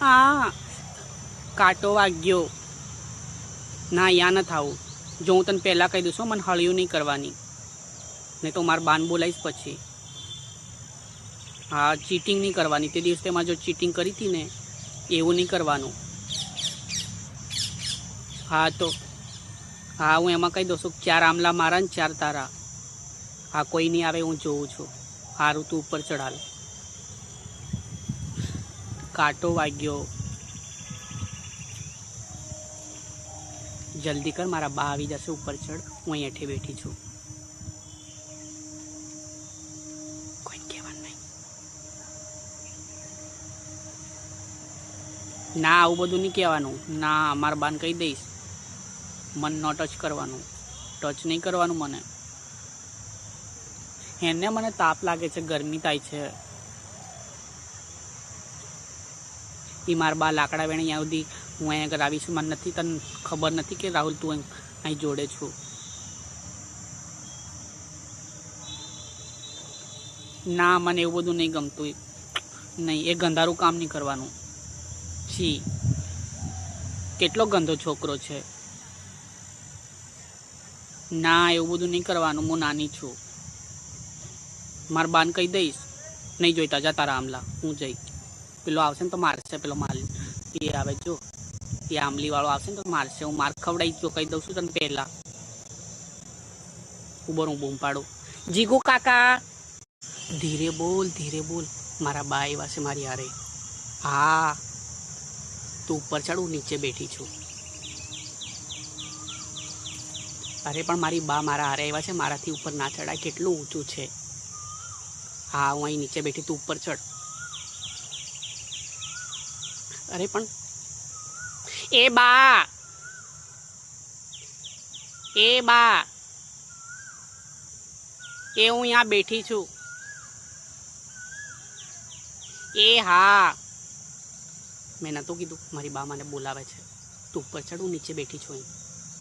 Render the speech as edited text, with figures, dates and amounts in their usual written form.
આ કાંટો વાગ્યો ના, અહીંયા ન થાવું. જો હું તને પહેલાં કહી દઉં છું, મને હળિયું નહીં કરવાની, નહીં તો મારા બાન બોલાવીશ પછી. હા, ચીટિંગ નહીં કરવાની. તે દિવસે તેમાં જો ચીટિંગ કરી હતી ને, એવું નહીં કરવાનું. હા તો હા, હું એમાં કહી દઉં છું, 4 આમલા મારા ને 4 તારા. હા, કોઈ નહીં આવે, હું જોઉં છું. સારું, તું ઉપર ચડાલ. કાંટો વાગ્યો. જલ્દી કર, મારા બા આવી જશે. ઉપર ચડ, હું અહીં હેઠે બેઠી છું. કોઈને કહેવાનું નહીં. ના, આવું બધું નહીં કહેવાનું. ના, મારા બાને કહી દઈશ, મન ન ટચ કરવાનું. ટચ નહીં કરવાનું મને. એને મને તાપ લાગે છે, ગરમી થાય છે. એ મારા બા લાકડા વેણે અહીંયા સુધી હું અહીંયા આગળ આવીશ. મને નથી, તને ખબર નથી કે રાહુલ તું અહીં જોડે છું. ના, મને એવું બધું નહીં ગમતું. નહીં, એ ગંધારું કામ નહીં કરવાનું. છી, કેટલો ગંદો છોકરો છે. ના, એવું બધું નહીં કરવાનું. હું નાની છું. મારા બાન કહી દઈશ, નહીં જોઈતા, જા તારા આમલા. હું જઈ, પેલો આવશે ને તો મારશે. પેલો માલ એ આવે, જો એ આંબલી વાળો આવશે ને તો મારશે. હું માર ખવડાવી જો કહી દઉં છું તને પહેલા. ઉબર, હું બૂમ પાડું. જીગુ કાકા, ધીરે બોલ, ધીરે બોલ. મારા બા એવા છે મારી હારે. હા, તું ઉપર ચડ, હું નીચે બેઠી છું. અરે પણ મારી બા મારા હારે એવા છે, મારાથી ઉપર ના ચડાય. કેટલું ઊંચું છે. હા, હું અહીં નીચે બેઠી, તું ઉપર ચડ. અરે પણ એ બા, એ બા, એ હું અહીંયા બેઠી છું. એ હા, મેં નહોતું કીધું. મારી બા મને બોલાવે છે. તું ઉપર ચડ, હું નીચે બેઠી છું અહીં.